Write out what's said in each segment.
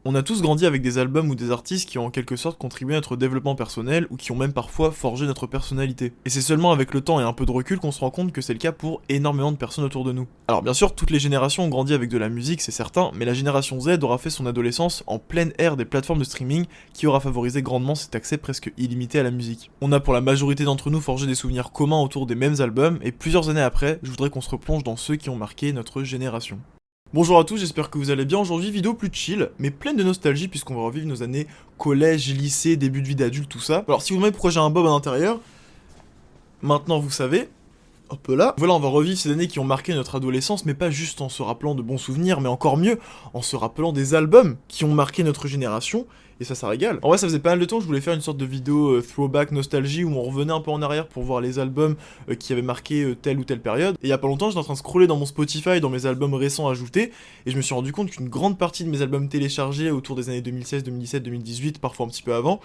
On a tous grandi avec des albums ou des artistes qui ont en quelque sorte contribué à notre développement personnel ou qui ont même parfois forgé notre personnalité. Et c'est seulement avec le temps et un peu de recul qu'on se rend compte que c'est le cas pour énormément de personnes autour de nous. Alors bien sûr, toutes les générations ont grandi avec de la musique, c'est certain, mais la génération Z aura fait son adolescence en pleine ère des plateformes de streaming qui aura favorisé grandement cet accès presque illimité à la musique. On a pour la majorité d'entre nous forgé des souvenirs communs autour des mêmes albums, et plusieurs années après, je voudrais qu'on se replonge dans ceux qui ont marqué notre génération. Bonjour à tous, j'espère que vous allez bien. Aujourd'hui, vidéo plus chill, mais pleine de nostalgie puisqu'on va revivre nos années collège, lycée, début de vie d'adulte, tout ça. Alors si vous me demandez pourquoi j'ai un bob à l'intérieur, maintenant vous savez. Hop là. Voilà, on va revivre ces années qui ont marqué notre adolescence, mais pas juste en se rappelant de bons souvenirs, mais encore mieux, en se rappelant des albums qui ont marqué notre génération, et ça régale. En vrai, ça faisait pas mal de temps que je voulais faire une sorte de vidéo throwback nostalgie, où on revenait un peu en arrière pour voir les albums qui avaient marqué telle ou telle période. Et il y a pas longtemps, j'étais en train de scroller dans mon Spotify, dans mes albums récents ajoutés, et je me suis rendu compte qu'une grande partie de mes albums téléchargés autour des années 2016, 2017, 2018, parfois un petit peu avant,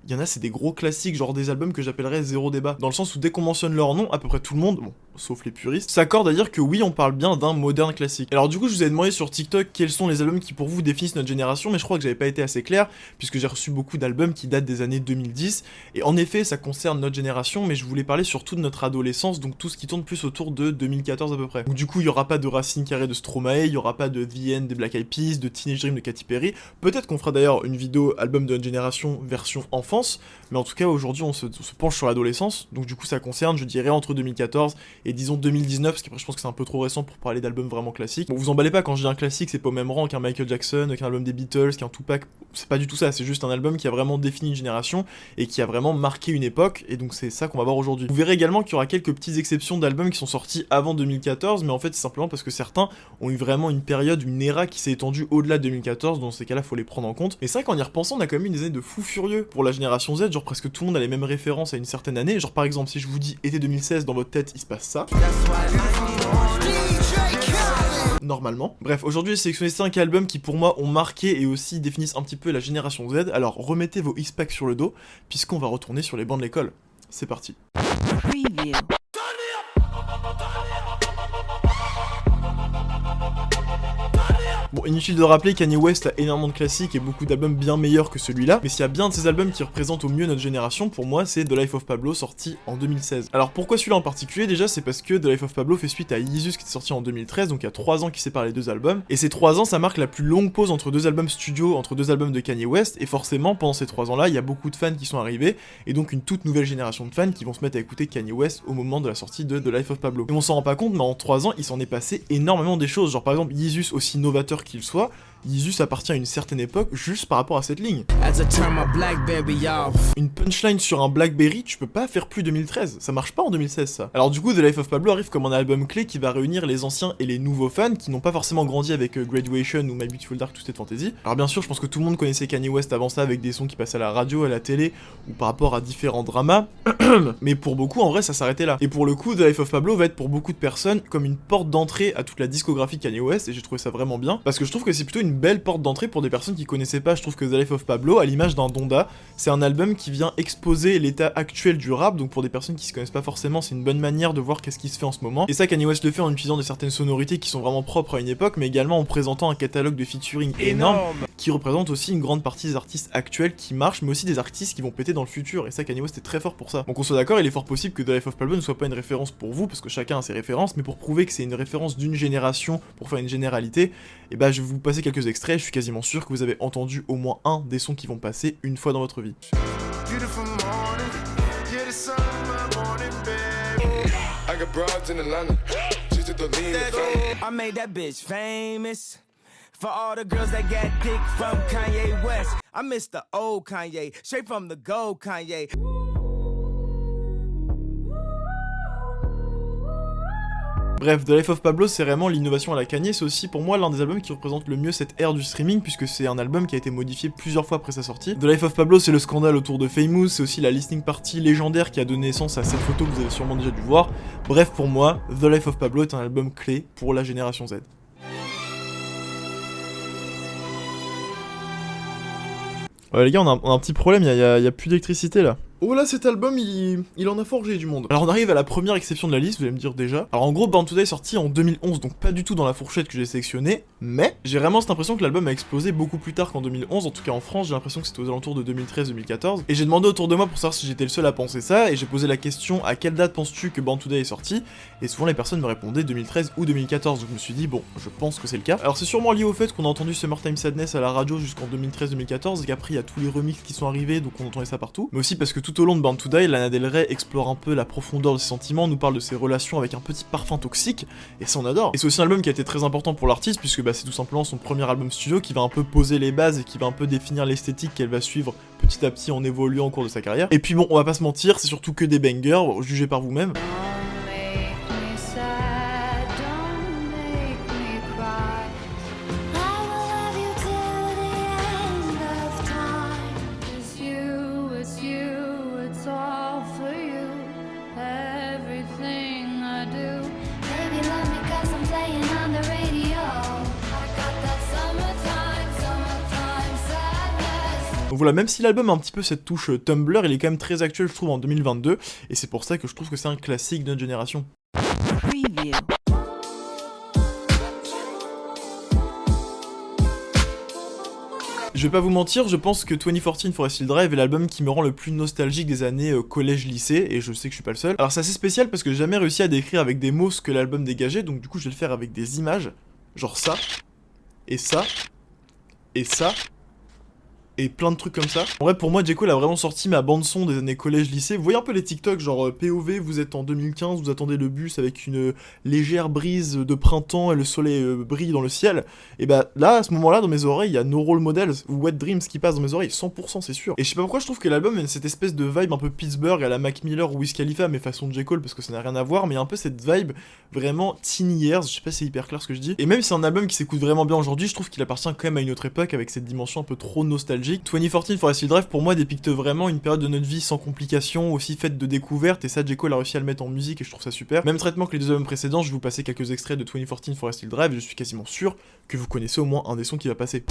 il y en a, c'est des gros classiques, genre des albums que j'appellerais zéro débat. Dans le sens où dès qu'on mentionne leur nom, à peu près tout le monde, bon, sauf les puristes, s'accorde à dire que oui, on parle bien d'un moderne classique. Alors du coup, je vous ai demandé sur TikTok quels sont les albums qui pour vous définissent notre génération, mais je crois que j'avais pas été assez clair, puisque j'ai reçu beaucoup d'albums qui datent des années 2010, et en effet, ça concerne notre génération, mais je voulais parler surtout de notre adolescence, donc tout ce qui tourne plus autour de 2014 à peu près. Donc du coup, il y aura pas de Racine Carrée de Stromae, il y aura pas de The End des Black Eyed Peas, de Teenage Dream de Katy Perry, peut-être qu'on fera d'ailleurs une vidéo album de notre génération version enfance, mais en tout cas aujourd'hui on se penche sur l'adolescence, donc du coup ça concerne je dirais entre 2014 et disons 2019, parce qu'après je pense que c'est un peu trop récent pour parler d'albums vraiment classiques. Bon vous emballez pas, quand je dis un classique c'est pas au même rang qu'un Michael Jackson, qu'un album des Beatles, qu'un Tupac, c'est pas du tout ça, c'est juste un album qui a vraiment défini une génération et qui a vraiment marqué une époque, et donc c'est ça qu'on va voir aujourd'hui. Vous verrez également qu'il y aura quelques petites exceptions d'albums qui sont sortis avant 2014, mais en fait c'est simplement parce que certains ont eu vraiment une période, une era qui s'est étendue au-delà de 2014, dans ces cas-là faut les prendre en compte. Et c'est vrai qu'en y repensant on a quand même eu des années de fous furieux pour la génération Z, genre presque tout le monde a les mêmes références à une certaine année, genre par exemple si je vous dis été 2016 dans votre tête il se passe ça. Normalement. Bref, aujourd'hui j'ai sélectionné 5 albums qui pour moi ont marqué et aussi définissent un petit peu la génération Z, alors remettez vos X-Packs sur le dos, puisqu'on va retourner sur les bancs de l'école. C'est parti. Preview. Bon, inutile de rappeler, Kanye West a énormément de classiques et beaucoup d'albums bien meilleurs que celui-là, mais s'il y a bien de ces albums qui représentent au mieux notre génération, pour moi c'est The Life of Pablo sorti en 2016. Alors pourquoi celui-là en particulier? Déjà c'est parce que The Life of Pablo fait suite à Yeezus qui est sorti en 2013, donc il y a 3 ans qui séparent les deux albums, et ces 3 ans ça marque la plus longue pause entre deux albums studio, entre deux albums de Kanye West, et forcément pendant ces 3 ans là il y a beaucoup de fans qui sont arrivés, et donc une toute nouvelle génération de fans qui vont se mettre à écouter Kanye West au moment de la sortie de The Life of Pablo. Et on s'en rend pas compte, mais en 3 ans il s'en est passé énormément des choses, genre par exemple Yeezus, aussi novateur qu'il soit, Yeezus appartient à une certaine époque juste par rapport à cette ligne. Une punchline sur un Blackberry, tu peux pas faire plus 2013, ça marche pas en 2016 ça. Alors du coup, The Life of Pablo arrive comme un album clé qui va réunir les anciens et les nouveaux fans qui n'ont pas forcément grandi avec Graduation ou My Beautiful Dark Twisted Fantasy. Alors bien sûr, je pense que tout le monde connaissait Kanye West avant ça avec des sons qui passaient à la radio, à la télé, ou par rapport à différents dramas, mais pour beaucoup en vrai ça s'arrêtait là. Et pour le coup, The Life of Pablo va être pour beaucoup de personnes comme une porte d'entrée à toute la discographie de Kanye West, et j'ai trouvé ça vraiment bien, parce que je trouve que c'est plutôt une belle porte d'entrée pour des personnes qui connaissaient pas. Je trouve que The Life of Pablo, à l'image d'un Donda, c'est un album qui vient exposer l'état actuel du rap, donc pour des personnes qui se connaissent pas forcément, c'est une bonne manière de voir qu'est-ce qui se fait en ce moment. Et ça, Kanye West le fait en utilisant de certaines sonorités qui sont vraiment propres à une époque, mais également en présentant un catalogue de featuring énorme, qui représente aussi une grande partie des artistes actuels qui marchent, mais aussi des artistes qui vont péter dans le futur, et ça, Kanye West est très fort pour ça. Donc on soit d'accord, il est fort possible que The Life of Pablo ne soit pas une référence pour vous, parce que chacun a ses références, mais pour prouver que c'est une référence d'une génération, pour faire une généralité, et bah je vais vous passer quelques extraits, je suis quasiment sûr que vous avez entendu au moins un des sons qui vont passer une fois dans votre vie. For all the girls that got dick from Kanye West, I miss the old Kanye, straight from the gold Kanye. Bref, The Life of Pablo, c'est vraiment l'innovation à la Kanye, c'est aussi pour moi l'un des albums qui représente le mieux cette ère du streaming, puisque c'est un album qui a été modifié plusieurs fois après sa sortie. The Life of Pablo, c'est le scandale autour de Famous, c'est aussi la listening party légendaire qui a donné naissance à cette photo que vous avez sûrement déjà dû voir. Bref, pour moi, The Life of Pablo est un album clé pour la génération Z. Ouais les gars, on a un petit problème, y a plus d'électricité là. Oh là, cet album, il en a forgé du monde. Alors on arrive à la première exception de la liste, vous allez me dire déjà. Alors en gros, Born Today est sorti en 2011, donc pas du tout dans la fourchette que j'ai sélectionnée, mais j'ai vraiment cette impression que l'album a explosé beaucoup plus tard qu'en 2011, en tout cas en France, j'ai l'impression que c'était aux alentours de 2013-2014, et j'ai demandé autour de moi pour savoir si j'étais le seul à penser ça, et j'ai posé la question à quelle date penses-tu que Born Today est sorti, et souvent les personnes me répondaient 2013 ou 2014, donc je me suis dit, bon, je pense que c'est le cas. Alors c'est sûrement lié au fait qu'on a entendu Summertime Sadness à la radio jusqu'en 2013-2014, et qu'après il y a tous les remixes qui sont arrivés, donc on entendait ça partout, mais aussi parce que tout au long de Born Today, Lana Del Rey explore un peu la profondeur de ses sentiments, nous parle de ses relations avec un petit parfum toxique, et ça on adore. Et c'est aussi un album qui a été très important pour l'artiste, puisque bah, c'est tout simplement son premier album studio qui va un peu poser les bases et qui va un peu définir l'esthétique qu'elle va suivre petit à petit en évoluant au cours de sa carrière. Et puis bon, on va pas se mentir, c'est surtout que des bangers, jugez par vous-même. Donc voilà, même si l'album a un petit peu cette touche Tumblr, il est quand même très actuel je trouve en 2022, et c'est pour ça que je trouve que c'est un classique de notre génération. Preview. Je vais pas vous mentir, je pense que 2014 Forest Hill Drive est l'album qui me rend le plus nostalgique des années collège-lycée, et je sais que je suis pas le seul. Alors c'est assez spécial parce que j'ai jamais réussi à décrire avec des mots ce que l'album dégageait, donc du coup je vais le faire avec des images, genre ça, et ça, et ça, et plein de trucs comme ça. En vrai, pour moi, J. Cole a vraiment sorti ma bande-son des années collège-lycée. Vous voyez un peu les TikTok, genre POV, vous êtes en 2015, vous attendez le bus avec une légère brise de printemps et le soleil brille dans le ciel. Et bah là, à ce moment-là, dans mes oreilles, il y a No Role Models ou Wet Dreams qui passe dans mes oreilles, 100% c'est sûr. Et je sais pas pourquoi je trouve que l'album a cette espèce de vibe un peu Pittsburgh à la Mac Miller ou Wiz Khalifa, mais façon J. Cole, parce que ça n'a rien à voir, mais un peu cette vibe vraiment teen years, je sais pas si c'est hyper clair ce que je dis. Et même si c'est un album qui s'écoute vraiment bien aujourd'hui, je trouve qu'il appartient quand même à une autre époque avec cette dimension un peu trop nostalgique. 2014 Forest Hill Drive pour moi dépicte vraiment une période de notre vie sans complications, aussi faite de découvertes, et ça J. Cole a réussi à le mettre en musique et je trouve ça super. Même traitement que les deux albums précédents, je vais vous passer quelques extraits de 2014 Forest Hill Drive et je suis quasiment sûr que vous connaissez au moins un des sons qui va passer.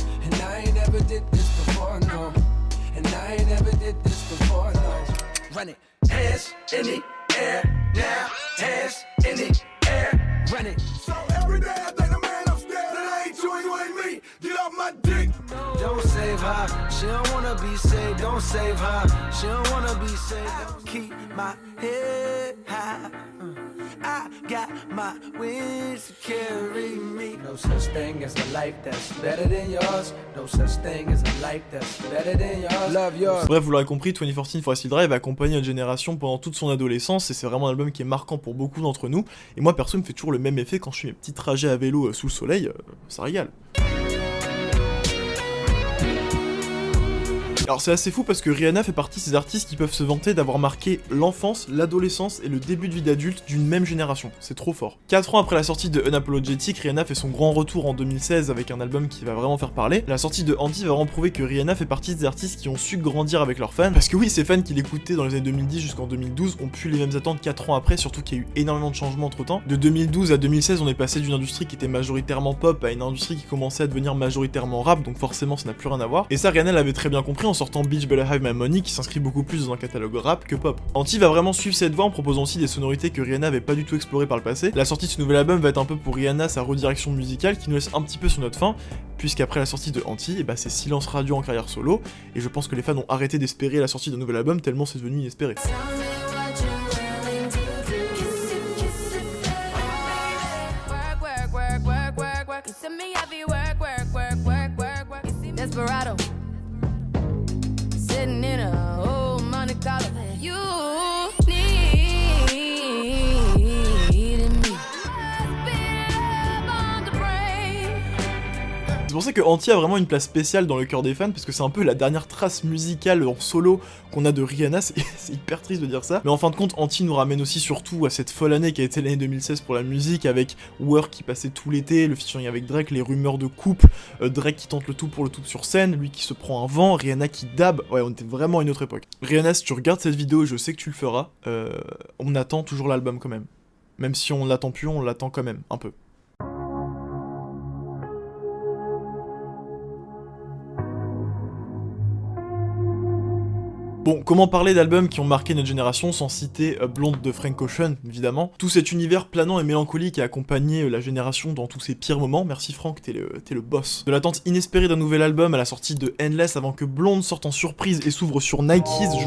Don't save her, she don't wanna be saved, don't save her, she don't wanna be saved, keep my head high, I got my wings to carry me. No such thing as a life that's better than yours, no such thing as a life that's better than yours, love yours. Bref, vous l'aurez compris, 2014 Forest Hill Drive a accompagné notre génération pendant toute son adolescence et c'est vraiment un album qui est marquant pour beaucoup d'entre nous. Et moi perso, il me fait toujours le même effet quand je fais mes petits trajets à vélo sous le soleil, ça régale. Alors c'est assez fou parce que Rihanna fait partie de ces artistes qui peuvent se vanter d'avoir marqué l'enfance, l'adolescence et le début de vie d'adulte d'une même génération, c'est trop fort. 4 ans après la sortie de Unapologetic, Rihanna fait son grand retour en 2016 avec un album qui va vraiment faire parler. La sortie de Anti va vraiment prouver que Rihanna fait partie des artistes qui ont su grandir avec leurs fans, parce que oui, ces fans qui l'écoutaient dans les années 2010 jusqu'en 2012 ont pu les mêmes attentes 4 ans après, surtout qu'il y a eu énormément de changements entre temps. De 2012 à 2016, on est passé d'une industrie qui était majoritairement pop à une industrie qui commençait à devenir majoritairement rap, donc forcément ça n'a plus rien à voir. Et ça, Rihanna l'avait très bien compris en sortant Bitch Better Have My Money qui s'inscrit beaucoup plus dans un catalogue rap que pop. Anti va vraiment suivre cette voie en proposant aussi des sonorités que Rihanna avait pas du tout explorées par le passé. La sortie de ce nouvel album va être un peu pour Rihanna sa redirection musicale qui nous laisse un petit peu sur notre faim, puisqu'après la sortie de Anti, c'est silence radio en carrière solo, et je pense que les fans ont arrêté d'espérer la sortie d'un nouvel album tellement c'est devenu inespéré. C'est pour ça que Anti a vraiment une place spéciale dans le cœur des fans, parce que c'est un peu la dernière trace musicale en solo qu'on a de Rihanna, c'est hyper triste de dire ça, mais en fin de compte, Anti nous ramène aussi surtout à cette folle année qui a été l'année 2016 pour la musique, avec Work qui passait tout l'été, le featuring avec Drake, les rumeurs de couple, Drake qui tente le tout pour le tout sur scène, lui qui se prend un vent, Rihanna qui dab, ouais on était vraiment à une autre époque. Rihanna, si tu regardes cette vidéo, je sais que tu le feras, on attend toujours l'album quand même. Même si on l'attend plus, on l'attend quand même, un peu. Bon, comment parler d'albums qui ont marqué notre génération sans citer Blonde de Frank Ocean, évidemment. Tout cet univers planant et mélancolique a accompagné la génération dans tous ses pires moments. Merci Frank, t'es le boss. De l'attente inespérée d'un nouvel album à la sortie de Endless avant que Blonde sorte en surprise et s'ouvre sur Nike's,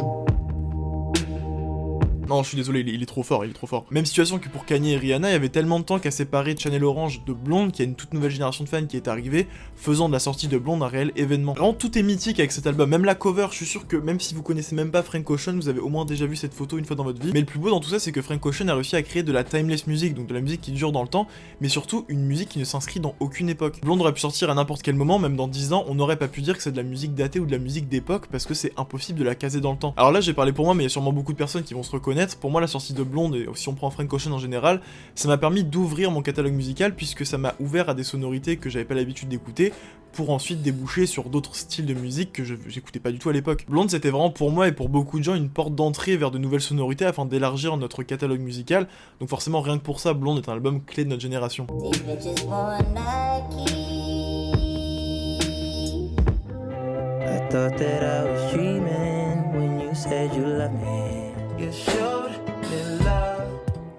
Non, je suis désolé, il est trop fort, il est trop fort. Même situation que pour Kanye et Rihanna, il y avait tellement de temps qu'à séparer Channel Orange de Blonde qu'il y a une toute nouvelle génération de fans qui est arrivée, faisant de la sortie de Blonde un réel événement. Vraiment, tout est mythique avec cet album, même la cover, je suis sûr que même si vous connaissez même pas Frank Ocean, vous avez au moins déjà vu cette photo une fois dans votre vie. Mais le plus beau dans tout ça, c'est que Frank Ocean a réussi à créer de la timeless music, donc de la musique qui dure dans le temps, mais surtout une musique qui ne s'inscrit dans aucune époque. Blonde aurait pu sortir à n'importe quel moment, même dans 10 ans, on n'aurait pas pu dire que c'est de la musique datée ou de la musique d'époque, parce que c'est impossible de la caser dans le temps. Alors là, j'ai parlé pour moi, mais il y a sûrement beaucoup de personnes qui vont se reconnaître. Pour moi, la sortie de Blonde, et si on prend Frank Ocean en général, ça m'a permis d'ouvrir mon catalogue musical, puisque ça m'a ouvert à des sonorités que j'avais pas l'habitude d'écouter, pour ensuite déboucher sur d'autres styles de musique que j'écoutais pas du tout à l'époque. Blonde, c'était vraiment pour moi et pour beaucoup de gens une porte d'entrée vers de nouvelles sonorités afin d'élargir notre catalogue musical, donc forcément rien que pour ça, Blonde est un album clé de notre génération.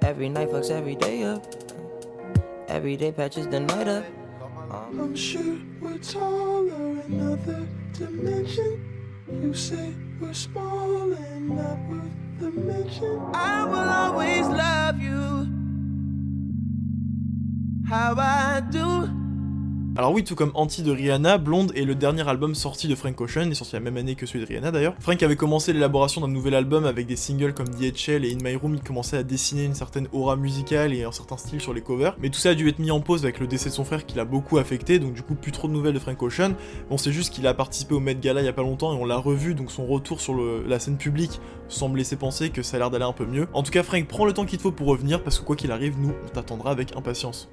Every night fucks every day up. Every day patches the night up. I'm sure we're taller in other dimension. You say we're small and not worth the mention. I will always love you. How I do. Alors oui, tout comme Anti de Rihanna, Blonde est le dernier album sorti de Frank Ocean, il est sorti la même année que celui de Rihanna d'ailleurs. Frank avait commencé l'élaboration d'un nouvel album avec des singles comme DHL et In My Room, il commençait à dessiner une certaine aura musicale et un certain style sur les covers, mais tout ça a dû être mis en pause avec le décès de son frère qui l'a beaucoup affecté, donc du coup plus trop de nouvelles de Frank Ocean. Bon, c'est juste qu'il a participé au Met Gala il y a pas longtemps et on l'a revu, donc son retour sur la scène publique semble laisser penser que ça a l'air d'aller un peu mieux. En tout cas, Frank, prends le temps qu'il te faut pour revenir, parce que quoi qu'il arrive, nous, on t'attendra avec impatience.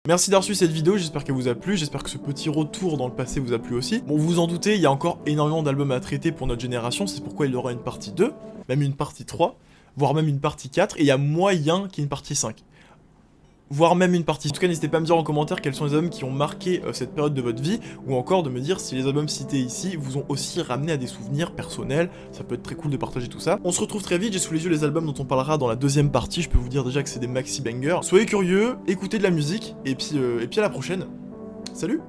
Merci d'avoir suivi cette vidéo, j'espère qu'elle vous a plu, j'espère que ce petit retour dans le passé vous a plu aussi. Bon, vous vous en doutez, il y a encore énormément d'albums à traiter pour notre génération, c'est pourquoi il y aura une partie 2, même une partie 3, voire même une partie 4, et il y a moyen qu'il y ait une partie 5. Voire même une partie. En tout cas, n'hésitez pas à me dire en commentaire quels sont les albums qui ont marqué cette période de votre vie, ou encore de me dire si les albums cités ici vous ont aussi ramené à des souvenirs personnels, ça peut être très cool de partager tout ça. On se retrouve très vite, j'ai sous les yeux les albums dont on parlera dans la deuxième partie, je peux vous dire déjà que c'est des maxi bangers. Soyez curieux, écoutez de la musique, et puis à la prochaine. Salut!